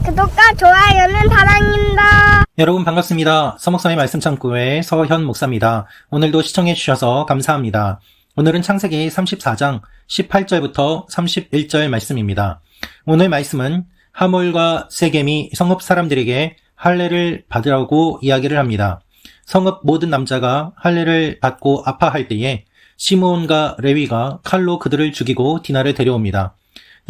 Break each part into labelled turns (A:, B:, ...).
A: 구독과 좋아요는 사랑입니다.
B: 여러분 반갑습니다. 서목서의 말씀창고의 서현 목사입니다. 오늘도 시청해 주셔서 감사합니다. 오늘은 창세기 34장 18절부터 31절 말씀입니다. 오늘 말씀은 하몰과 세겜이 성읍 사람들에게 할례를 받으라고 이야기를 합니다. 성읍 모든 남자가 할례를 받고 아파할 때에 시므온과 레위가 칼로 그들을 죽이고 디나를 데려옵니다.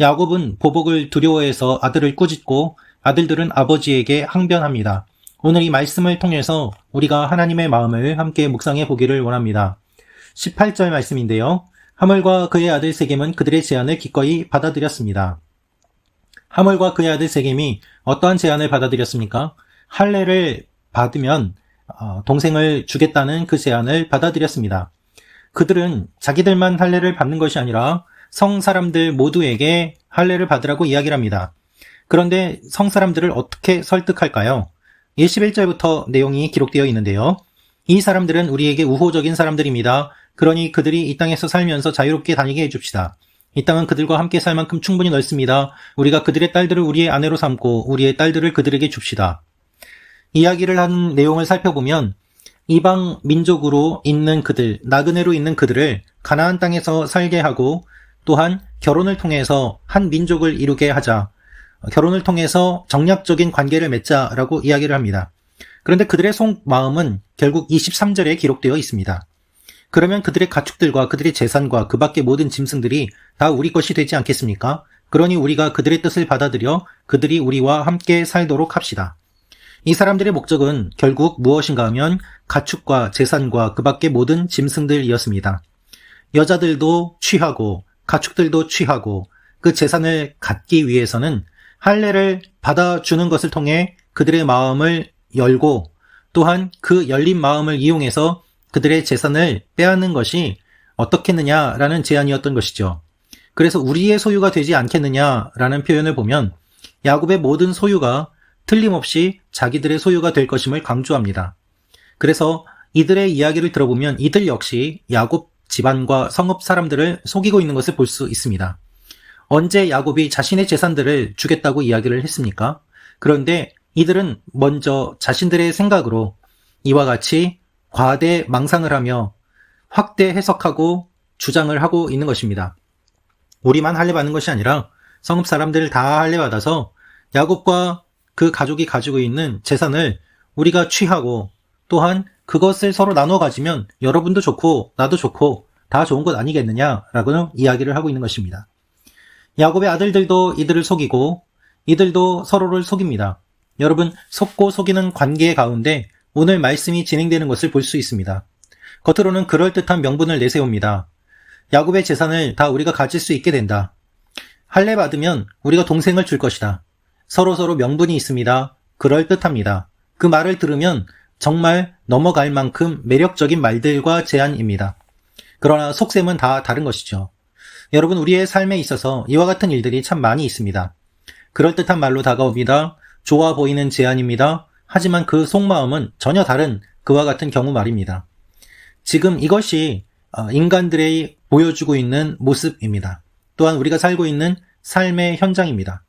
B: 야곱은 보복을 두려워해서 아들을 꾸짖고 아들들은 아버지에게 항변합니다. 오늘 이 말씀을 통해서 우리가 하나님의 마음을 함께 묵상해 보기를 원합니다. 18절 말씀인데요. 하몰과 그의 아들 세겜은 그들의 제안을 기꺼이 받아들였습니다. 하몰과 그의 아들 세겜이 어떠한 제안을 받아들였습니까? 할례를 받으면 동생을 주겠다는 그 제안을 받아들였습니다. 그들은 자기들만 할례를 받는 것이 아니라 성 사람들 모두에게 할례를 받으라고 이야기를 합니다. 그런데 성 사람들을 어떻게 설득할까요? 21절부터 내용이 기록되어 있는데요. 이 사람들은 우리에게 우호적인 사람들입니다. 그러니 그들이 이 땅에서 살면서 자유롭게 다니게 해줍시다. 이 땅은 그들과 함께 살 만큼 충분히 넓습니다. 우리가 그들의 딸들을 우리의 아내로 삼고 우리의 딸들을 그들에게 줍시다. 이야기를 한 내용을 살펴보면 이방 민족으로 있는 그들, 나그네로 있는 그들을 가나안 땅에서 살게 하고 또한 결혼을 통해서 한 민족을 이루게 하자, 결혼을 통해서 정략적인 관계를 맺자라고 이야기를 합니다. 그런데 그들의 속마음은 결국 23절에 기록되어 있습니다. 그러면 그들의 가축들과 그들의 재산과 그 밖의 모든 짐승들이 다 우리 것이 되지 않겠습니까? 그러니 우리가 그들의 뜻을 받아들여 그들이 우리와 함께 살도록 합시다. 이 사람들의 목적은 결국 무엇인가 하면 가축과 재산과 그 밖의 모든 짐승들이었습니다. 여자들도 취하고 가축들도 취하고 그 재산을 갖기 위해서는 할례를 받아주는 것을 통해 그들의 마음을 열고 또한 그 열린 마음을 이용해서 그들의 재산을 빼앗는 것이 어떻겠느냐라는 제안이었던 것이죠. 그래서 우리의 소유가 되지 않겠느냐라는 표현을 보면 야곱의 모든 소유가 틀림없이 자기들의 소유가 될 것임을 강조합니다. 그래서 이들의 이야기를 들어보면 이들 역시 야곱 집안과 성읍 사람들을 속이고 있는 것을 볼 수 있습니다. 언제 야곱이 자신의 재산들을 주겠다고 이야기를 했습니까? 그런데 이들은 먼저 자신들의 생각으로 이와 같이 과대 망상을 하며 확대 해석하고 주장을 하고 있는 것입니다. 우리만 할례받는 것이 아니라 성읍 사람들을 다 할례받아서 야곱과 그 가족이 가지고 있는 재산을 우리가 취하고 또한 그것을 서로 나눠 가지면 여러분도 좋고 나도 좋고 다 좋은 것 아니겠느냐라고는 이야기를 하고 있는 것입니다. 야곱의 아들들도 이들을 속이고 이들도 서로를 속입니다. 여러분, 속고 속이는 관계 가운데 오늘 말씀이 진행되는 것을 볼 수 있습니다. 겉으로는 그럴듯한 명분을 내세웁니다. 야곱의 재산을 다 우리가 가질 수 있게 된다. 할례 받으면 우리가 동생을 줄 것이다. 서로서로 명분이 있습니다. 그럴듯합니다. 그 말을 들으면 정말 넘어갈 만큼 매력적인 말들과 제안입니다. 그러나 속셈은 다 다른 것이죠. 여러분, 우리의 삶에 있어서 이와 같은 일들이 참 많이 있습니다. 그럴듯한 말로 다가옵니다. 좋아 보이는 제안입니다. 하지만 그 속마음은 전혀 다른 그와 같은 경우 말입니다. 지금 이것이 인간들의 보여주고 있는 모습입니다. 또한 우리가 살고 있는 삶의 현장입니다.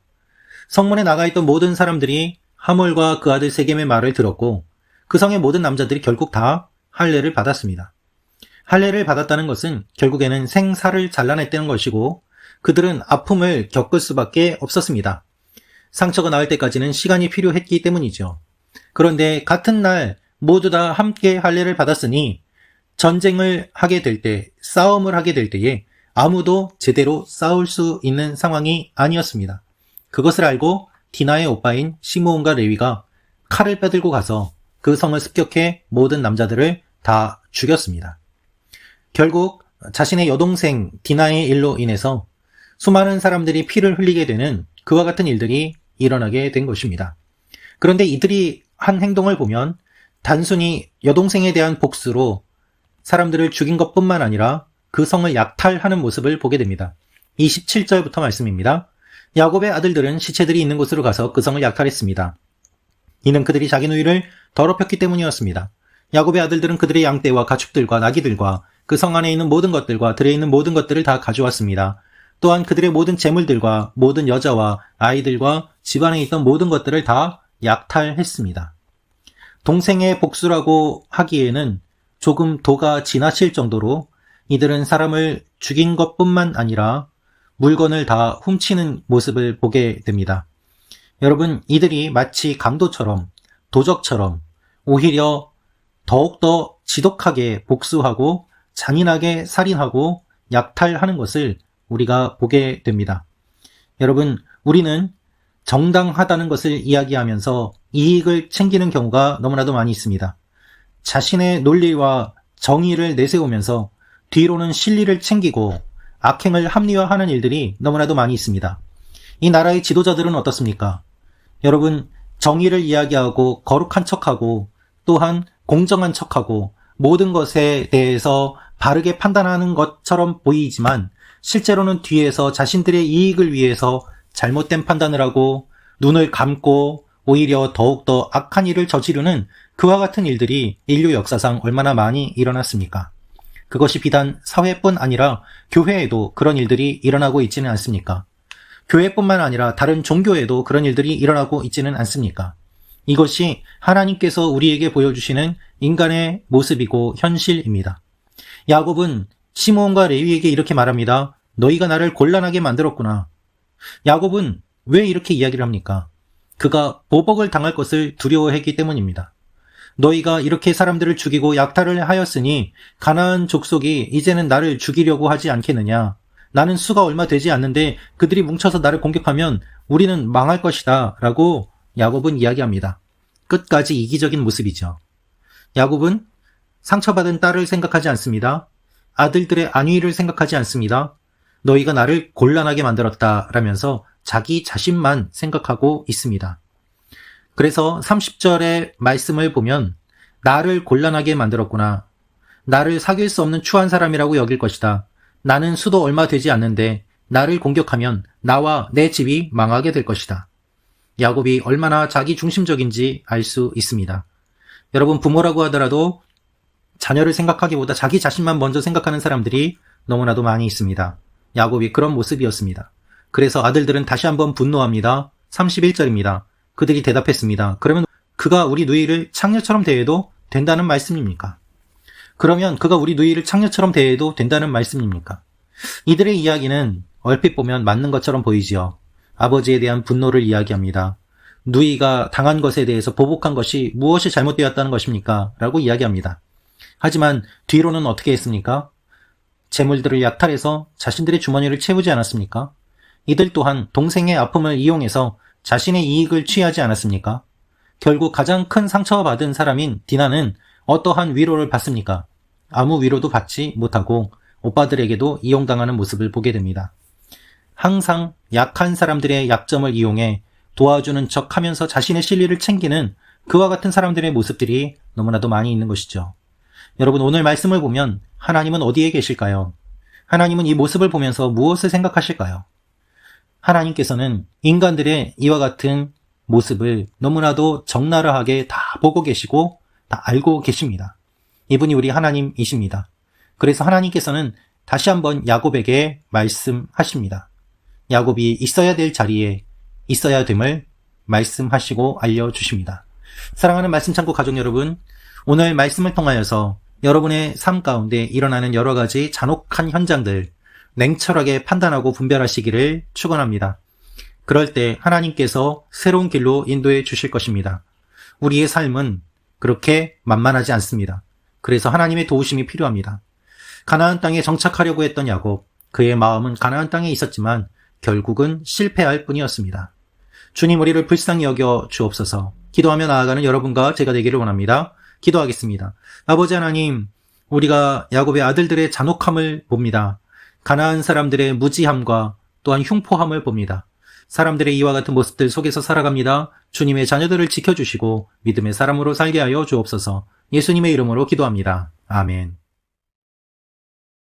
B: 성문에 나가 있던 모든 사람들이 하몰과 그 아들 세겜의 말을 들었고 그 성의 모든 남자들이 결국 다 할례를 받았습니다. 할례를 받았다는 것은 결국에는 생사를 잘라냈다는 것이고 그들은 아픔을 겪을 수밖에 없었습니다. 상처가 나을 때까지는 시간이 필요했기 때문이죠. 그런데 같은 날 모두 다 함께 할례를 받았으니 전쟁을 하게 될 때, 싸움을 하게 될 때에 아무도 제대로 싸울 수 있는 상황이 아니었습니다. 그것을 알고 디나의 오빠인 시므온과 레위가 칼을 빼들고 가서 그 성을 습격해 모든 남자들을 다 죽였습니다. 결국 자신의 여동생 디나의 일로 인해서 수많은 사람들이 피를 흘리게 되는 그와 같은 일들이 일어나게 된 것입니다. 그런데 이들이 한 행동을 보면 단순히 여동생에 대한 복수로 사람들을 죽인 것뿐만 아니라 그 성을 약탈하는 모습을 보게 됩니다. 27절부터 말씀입니다. 야곱의 아들들은 시체들이 있는 곳으로 가서 그 성을 약탈했습니다. 이는 그들이 자기 누이를 더럽혔기 때문이었습니다. 야곱의 아들들은 그들의 양떼와 가축들과 나귀들과 그 성 안에 있는 모든 것들과 들에 있는 모든 것들을 다 가져왔습니다. 또한 그들의 모든 재물들과 모든 여자와 아이들과 집안에 있던 모든 것들을 다 약탈했습니다. 동생의 복수라고 하기에는 조금 도가 지나칠 정도로 이들은 사람을 죽인 것뿐만 아니라 물건을 다 훔치는 모습을 보게 됩니다. 여러분, 이들이 마치 강도처럼, 도적처럼 오히려 더욱더 지독하게 복수하고 잔인하게 살인하고 약탈하는 것을 우리가 보게 됩니다. 여러분, 우리는 정당하다는 것을 이야기하면서 이익을 챙기는 경우가 너무나도 많이 있습니다. 자신의 논리와 정의를 내세우면서 뒤로는 실리를 챙기고 악행을 합리화하는 일들이 너무나도 많이 있습니다. 이 나라의 지도자들은 어떻습니까? 여러분, 정의를 이야기하고 거룩한 척하고 또한 공정한 척하고 모든 것에 대해서 바르게 판단하는 것처럼 보이지만 실제로는 뒤에서 자신들의 이익을 위해서 잘못된 판단을 하고 눈을 감고 오히려 더욱더 악한 일을 저지르는 그와 같은 일들이 인류 역사상 얼마나 많이 일어났습니까? 그것이 비단 사회뿐 아니라 교회에도 그런 일들이 일어나고 있지는 않습니까? 교회뿐만 아니라 다른 종교에도 그런 일들이 일어나고 있지는 않습니까? 이것이 하나님께서 우리에게 보여주시는 인간의 모습이고 현실입니다. 야곱은 시므온과 레위에게 이렇게 말합니다. 너희가 나를 곤란하게 만들었구나. 야곱은 왜 이렇게 이야기를 합니까? 그가 보복을 당할 것을 두려워했기 때문입니다. 너희가 이렇게 사람들을 죽이고 약탈을 하였으니 가나안 족속이 이제는 나를 죽이려고 하지 않겠느냐. 나는 수가 얼마 되지 않는데 그들이 뭉쳐서 나를 공격하면 우리는 망할 것이다 라고 야곱은 이야기합니다. 끝까지 이기적인 모습이죠. 야곱은 상처받은 딸을 생각하지 않습니다. 아들들의 안위를 생각하지 않습니다. 너희가 나를 곤란하게 만들었다 라면서 자기 자신만 생각하고 있습니다. 그래서 30절의 말씀을 보면 나를 곤란하게 만들었구나. 나를 사귈 수 없는 추한 사람이라고 여길 것이다. 나는 수도 얼마 되지 않는데 나를 공격하면 나와 내 집이 망하게 될 것이다. 야곱이 얼마나 자기 중심적인지 알 수 있습니다. 여러분, 부모라고 하더라도 자녀를 생각하기보다 자기 자신만 먼저 생각하는 사람들이 너무나도 많이 있습니다. 야곱이 그런 모습이었습니다. 그래서 아들들은 다시 한번 분노합니다. 31절입니다. 그들이 대답했습니다. 그러면 그가 우리 누이를 창녀처럼 대해도 된다는 말씀입니까? 그러면 그가 우리 누이를 창녀처럼 대해도 된다는 말씀입니까? 이들의 이야기는 얼핏 보면 맞는 것처럼 보이지요. 아버지에 대한 분노를 이야기합니다. 누이가 당한 것에 대해서 보복한 것이 무엇이 잘못되었다는 것입니까? 라고 이야기합니다. 하지만 뒤로는 어떻게 했습니까? 재물들을 약탈해서 자신들의 주머니를 채우지 않았습니까? 이들 또한 동생의 아픔을 이용해서 자신의 이익을 취하지 않았습니까? 결국 가장 큰 상처받은 사람인 디나는 어떠한 위로를 받습니까? 아무 위로도 받지 못하고 오빠들에게도 이용당하는 모습을 보게 됩니다. 항상 약한 사람들의 약점을 이용해 도와주는 척하면서 자신의 실리를 챙기는 그와 같은 사람들의 모습들이 너무나도 많이 있는 것이죠. 여러분, 오늘 말씀을 보면 하나님은 어디에 계실까요? 하나님은 이 모습을 보면서 무엇을 생각하실까요? 하나님께서는 인간들의 이와 같은 모습을 너무나도 적나라하게 다 보고 계시고 다 알고 계십니다. 이분이 우리 하나님이십니다. 그래서 하나님께서는 다시 한번 야곱에게 말씀하십니다. 야곱이 있어야 될 자리에 있어야 됨을 말씀하시고 알려주십니다. 사랑하는 말씀창고 가족 여러분, 오늘 말씀을 통하여서 여러분의 삶 가운데 일어나는 여러 가지 잔혹한 현장들 냉철하게 판단하고 분별하시기를 축원합니다. 그럴 때 하나님께서 새로운 길로 인도해 주실 것입니다. 우리의 삶은 그렇게 만만하지 않습니다. 그래서 하나님의 도우심이 필요합니다. 가나안 땅에 정착하려고 했던 야곱, 그의 마음은 가나안 땅에 있었지만 결국은 실패할 뿐이었습니다. 주님, 우리를 불쌍히 여겨 주옵소서. 기도하며 나아가는 여러분과 제가 되기를 원합니다. 기도하겠습니다. 아버지 하나님, 우리가 야곱의 아들들의 잔혹함을 봅니다. 가나안 사람들의 무지함과 또한 흉포함을 봅니다. 사람들의 이와 같은 모습들 속에서 살아갑니다. 주님의 자녀들을 지켜주시고 믿음의 사람으로 살게 하여 주옵소서. 예수님의 이름으로 기도합니다. 아멘.